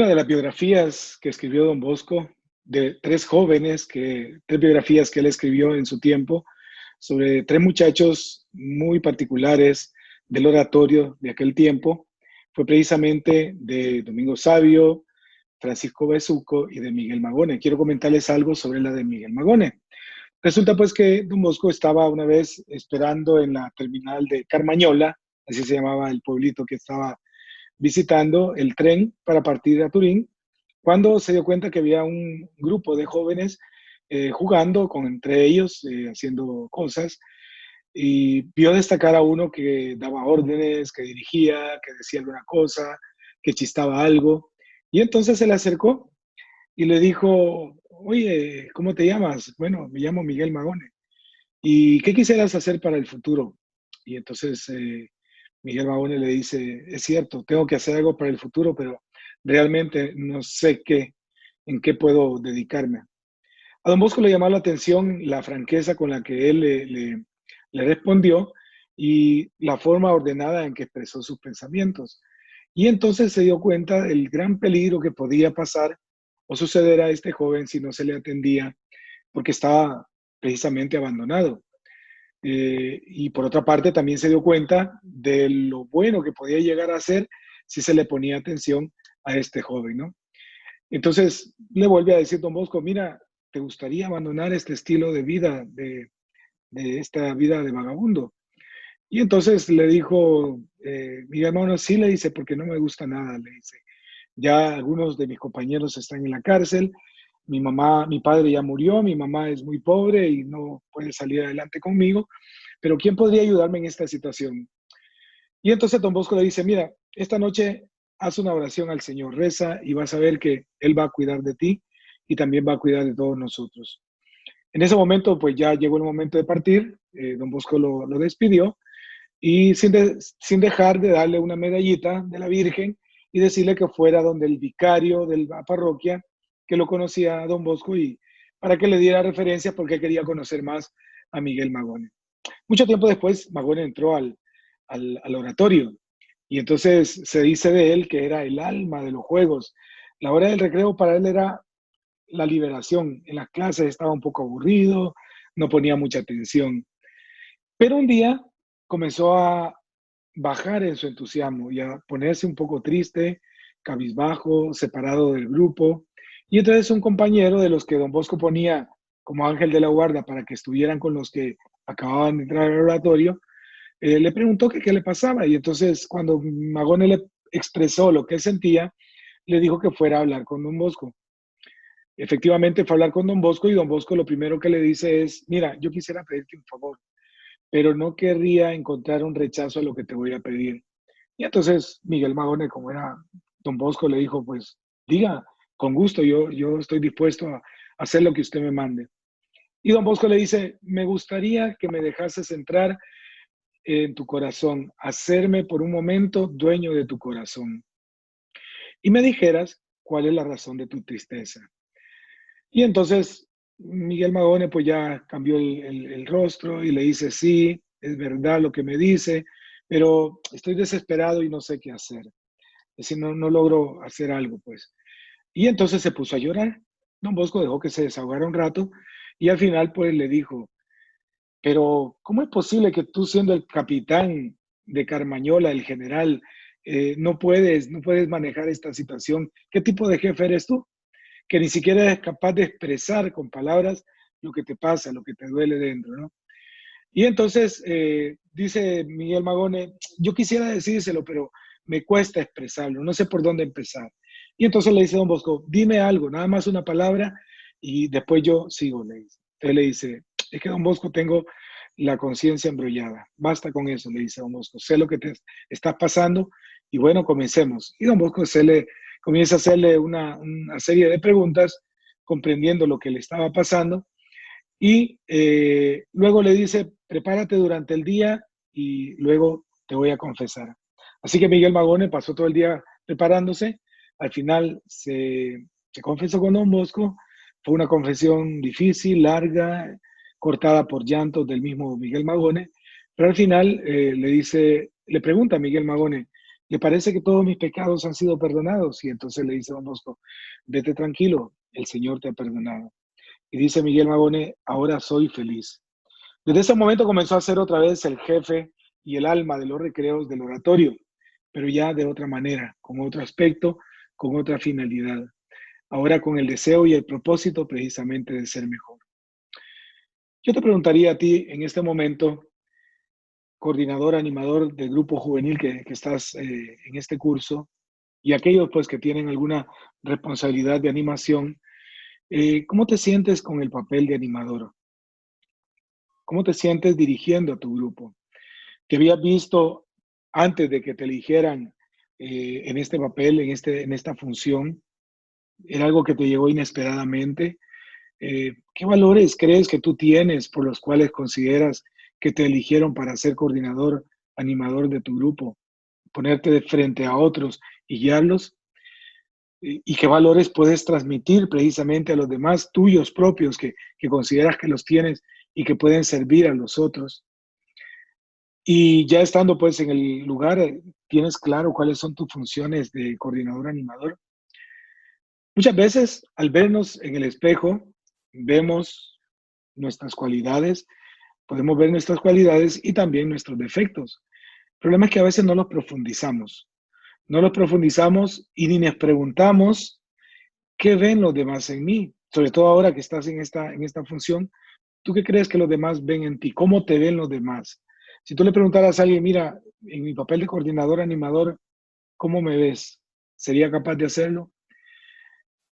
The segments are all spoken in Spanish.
Una de las biografías que escribió Don Bosco, de tres biografías que él escribió en su tiempo, sobre tres muchachos muy particulares del oratorio de aquel tiempo, fue precisamente de Domingo Savio, Francisco Besuco y de Miguel Magone. Quiero comentarles algo sobre la de Miguel Magone. Resulta pues que Don Bosco estaba una vez esperando en la terminal de Carmañola, así se llamaba el pueblito que estaba visitando, el tren para partir a Turín, cuando se dio cuenta que había un grupo de jóvenes jugando entre ellos, haciendo cosas, y vio destacar a uno que daba órdenes, que dirigía, que decía alguna cosa, que chistaba algo, y entonces se le acercó y le dijo: oye, ¿cómo te llamas? Bueno, me llamo Miguel Magone. ¿Y qué quisieras hacer para el futuro? Y entonces Miguel Magone le dice: es cierto, tengo que hacer algo para el futuro, pero realmente no sé en qué puedo dedicarme. A Don Bosco le llamó la atención la franqueza con la que él le respondió y la forma ordenada en que expresó sus pensamientos. Y entonces se dio cuenta del gran peligro que podía pasar o suceder a este joven si no se le atendía, porque estaba precisamente abandonado. Y por otra parte, también se dio cuenta de lo bueno que podía llegar a ser si se le ponía atención a este joven, ¿no? Entonces le vuelve a decir Don Bosco: mira, ¿te gustaría abandonar este estilo de vida, de esta vida de vagabundo? Y entonces le dijo Miguel hermano: sí, le dice, porque no me gusta nada, le dice. Ya algunos de mis compañeros están en la cárcel, mi padre ya murió, mi mamá es muy pobre y no puede salir adelante conmigo, pero ¿quién podría ayudarme en esta situación? Y entonces Don Bosco le dice: mira, esta noche haz una oración al Señor, reza y vas a ver que Él va a cuidar de ti y también va a cuidar de todos nosotros. En ese momento, pues ya llegó el momento de partir, Don Bosco lo despidió y sin dejar de darle una medallita de la Virgen y decirle que fuera donde el vicario de la parroquia, que lo conocía a Don Bosco, y para que le diera referencia porque quería conocer más a Miguel Magone. Mucho tiempo después, Magone entró al oratorio y entonces se dice de él que era el alma de los juegos. La hora del recreo para él era la liberación. En las clases estaba un poco aburrido, no ponía mucha atención. Pero un día comenzó a bajar en su entusiasmo y a ponerse un poco triste, cabizbajo, separado del grupo. Y entonces un compañero de los que Don Bosco ponía como ángel de la guarda para que estuvieran con los que acababan de entrar al oratorio, le preguntó que qué le pasaba. Y entonces cuando Magone le expresó lo que él sentía, le dijo que fuera a hablar con Don Bosco. Efectivamente fue a hablar con Don Bosco y Don Bosco lo primero que le dice es: mira, yo quisiera pedirte un favor, pero no querría encontrar un rechazo a lo que te voy a pedir. Y entonces Miguel Magone, como era Don Bosco, le dijo: pues diga, con gusto, yo estoy dispuesto a hacer lo que usted me mande. Y Don Bosco le dice: me gustaría que me dejases entrar en tu corazón, hacerme por un momento dueño de tu corazón y me dijeras cuál es la razón de tu tristeza. Y entonces Miguel Magone pues ya cambió el rostro y le dice: sí, es verdad lo que me dice, pero estoy desesperado y no sé qué hacer. Es decir, no logro hacer algo, pues. Y entonces se puso a llorar. Don Bosco dejó que se desahogara un rato y al final pues le dijo: pero ¿cómo es posible que tú, siendo el capitán de Carmañola, el general, no puedes manejar esta situación? ¿Qué tipo de jefe eres tú, que ni siquiera eres capaz de expresar con palabras lo que te pasa, lo que te duele dentro, ¿no? Y entonces dice Miguel Magone: yo quisiera decírselo, pero me cuesta expresarlo, no sé por dónde empezar. Y entonces le dice Don Bosco: dime algo, nada más una palabra, y después yo sigo, le dice. Entonces le dice: es que Don Bosco, tengo la conciencia embrollada, basta con eso, le dice Don Bosco, sé lo que te está pasando, y bueno, comencemos. Y Don Bosco comienza a hacerle una serie de preguntas, comprendiendo lo que le estaba pasando, y luego le dice: prepárate durante el día y luego te voy a confesar. Así que Miguel Magone pasó todo el día preparándose. Al final se confesó con Don Bosco. Fue una confesión difícil, larga, cortada por llantos del mismo Miguel Magone. Pero al final le pregunta a Miguel Magone: ¿Le parece que todos mis pecados han sido perdonados? Y entonces le dice don Bosco, vete tranquilo, el Señor te ha perdonado. Y dice Miguel Magone, ahora soy feliz. Desde ese momento comenzó a ser otra vez el jefe y el alma de los recreos del oratorio, pero ya de otra manera, con otro aspecto, con otra finalidad. Ahora con el deseo y el propósito precisamente de ser mejor. Yo te preguntaría a ti en este momento, coordinador, animador del grupo juvenil que estás en este curso, y aquellos pues que tienen alguna responsabilidad de animación, ¿cómo te sientes con el papel de animador? ¿Cómo te sientes dirigiendo a tu grupo? ¿Te habías visto antes de que te eligieran en este papel, en esta función? ¿Era algo que te llegó inesperadamente? ¿Qué valores crees que tú tienes por los cuales consideras que te eligieron para ser coordinador, animador de tu grupo? Ponerte de frente a otros y guiarlos. ¿Y qué valores puedes transmitir precisamente a los demás tuyos propios que consideras que los tienes y que pueden servir a los otros? Y ya estando pues en el lugar, ¿tienes claro cuáles son tus funciones de coordinador animador? Muchas veces al vernos en el espejo, vemos nuestras cualidades, podemos ver nuestras cualidades y también nuestros defectos. El problema es que a veces no los profundizamos. No los profundizamos y ni nos preguntamos qué ven los demás en mí. Sobre todo ahora que estás en esta función, ¿tú qué crees que los demás ven en ti? ¿Cómo te ven los demás? Si tú le preguntaras a alguien, mira, en mi papel de coordinador animador, ¿cómo me ves? ¿Sería capaz de hacerlo?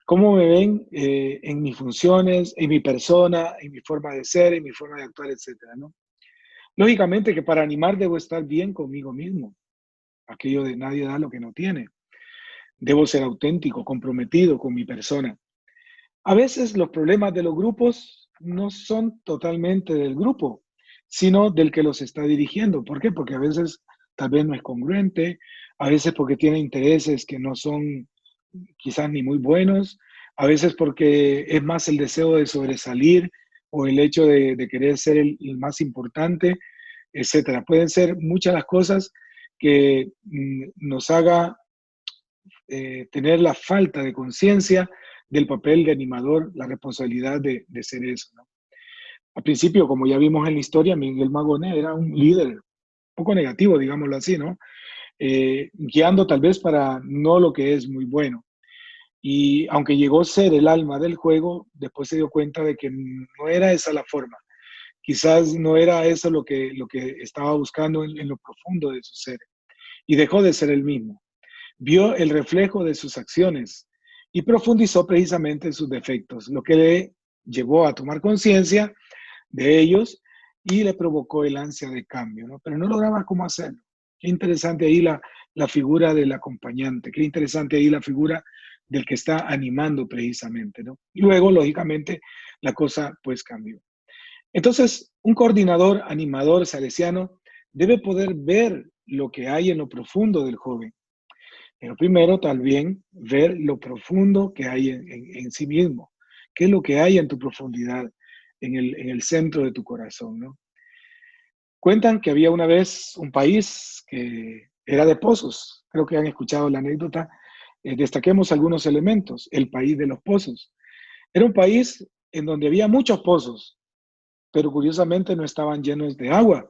¿Cómo me ven en mis funciones, en mi persona, en mi forma de ser, en mi forma de actuar, etcétera, ¿no? Lógicamente que para animar debo estar bien conmigo mismo. Aquello de nadie da lo que no tiene. Debo ser auténtico, comprometido con mi persona. A veces los problemas de los grupos no son totalmente del grupo, sino del que los está dirigiendo. ¿Por qué? Porque a veces tal vez no es congruente, a veces porque tiene intereses que no son quizás ni muy buenos, a veces porque es más el deseo de sobresalir o el hecho de querer ser el más importante, etcétera. Pueden ser muchas las cosas que nos haga tener la falta de conciencia del papel de animador, la responsabilidad de ser eso, ¿no? Al principio, como ya vimos en la historia, Miguel Magone era un líder un poco negativo, digámoslo así, ¿no? Guiando tal vez para no lo que es muy bueno. Y aunque llegó a ser el alma del juego, después se dio cuenta de que no era esa la forma. Quizás no era eso lo que estaba buscando en lo profundo de su ser. Y dejó de ser el mismo. Vio el reflejo de sus acciones y profundizó precisamente en sus defectos, lo que le llevó a tomar conciencia de ellos y le provocó el ansia de cambio, ¿no? Pero no lograba cómo hacerlo. Qué interesante ahí la figura del acompañante, qué interesante ahí la figura del que está animando precisamente, ¿no? Y luego, lógicamente, la cosa pues cambió. Entonces, un coordinador, animador salesiano debe poder ver lo que hay en lo profundo del joven, pero primero también ver lo profundo que hay en sí mismo, qué es lo que hay en tu profundidad, en el centro de tu corazón, ¿no? Cuentan que había una vez un país que era de pozos, creo que han escuchado la anécdota, destaquemos algunos elementos, el país de los pozos. Era un país en donde había muchos pozos, pero curiosamente no estaban llenos de agua,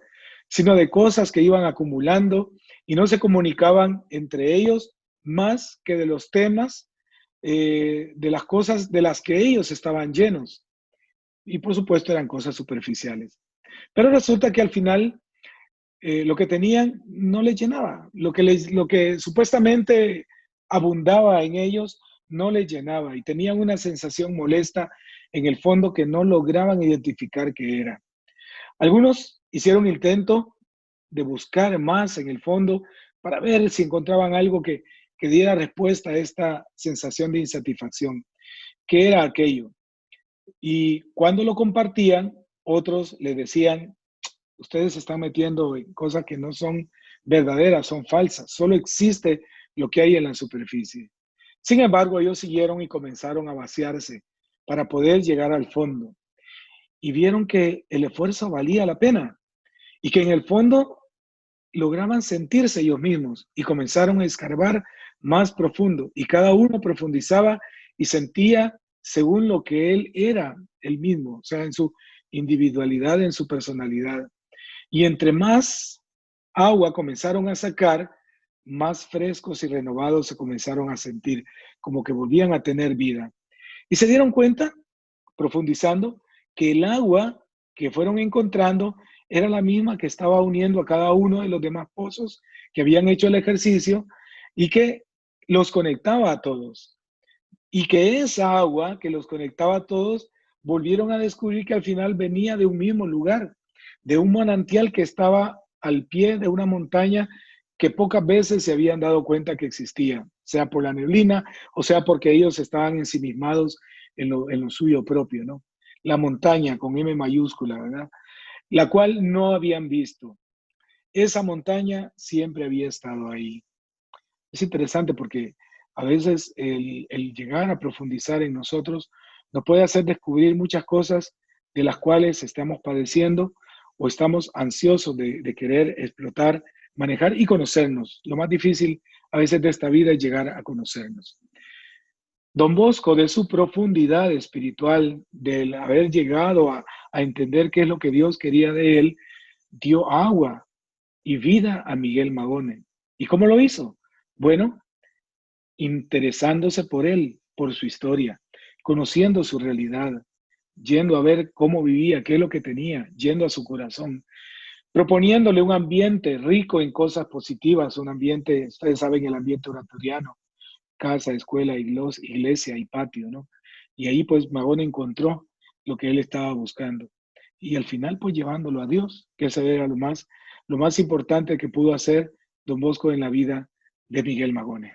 sino de cosas que iban acumulando y no se comunicaban entre ellos más que de los temas, de las cosas de las que ellos estaban llenos. Y por supuesto eran cosas superficiales. Pero resulta que al final lo que tenían no les llenaba, lo que supuestamente abundaba en ellos no les llenaba y tenían una sensación molesta en el fondo que no lograban identificar qué era. Algunos hicieron intento de buscar más en el fondo para ver si encontraban algo que diera respuesta a esta sensación de insatisfacción. ¿Qué era aquello? Y cuando lo compartían, otros les decían, ustedes se están metiendo en cosas que no son verdaderas, son falsas, solo existe lo que hay en la superficie. Sin embargo, ellos siguieron y comenzaron a vaciarse para poder llegar al fondo y vieron que el esfuerzo valía la pena y que en el fondo lograban sentirse ellos mismos y comenzaron a escarbar más profundo y cada uno profundizaba y sentía según lo que él era el mismo, o sea, en su individualidad, en su personalidad. Y entre más agua comenzaron a sacar, más frescos y renovados se comenzaron a sentir, como que volvían a tener vida. Y se dieron cuenta, profundizando, que el agua que fueron encontrando era la misma que estaba uniendo a cada uno de los demás pozos que habían hecho el ejercicio y que los conectaba a todos. Y que esa agua que los conectaba a todos, volvieron a descubrir que al final venía de un mismo lugar, de un manantial que estaba al pie de una montaña que pocas veces se habían dado cuenta que existía, sea por la neblina o sea porque ellos estaban ensimismados en lo suyo propio, ¿no? La montaña con M mayúscula, ¿verdad? La cual no habían visto. Esa montaña siempre había estado ahí. Es interesante porque a veces el llegar a profundizar en nosotros nos puede hacer descubrir muchas cosas de las cuales estamos padeciendo o estamos ansiosos de querer explotar, manejar y conocernos. Lo más difícil a veces de esta vida es llegar a conocernos. Don Bosco, de su profundidad espiritual, del haber llegado a entender qué es lo que Dios quería de él, dio agua y vida a Miguel Magone. ¿Y cómo lo hizo? Bueno, interesándose por él, por su historia, conociendo su realidad, yendo a ver cómo vivía, qué es lo que tenía, yendo a su corazón, proponiéndole un ambiente rico en cosas positivas, un ambiente, ustedes saben, el ambiente oratoriano, casa, escuela, iglesia y patio, ¿no? Y ahí pues Magón encontró lo que él estaba buscando. Y al final pues llevándolo a Dios, que ese era lo más importante que pudo hacer Don Bosco en la vida de Miguel Magone.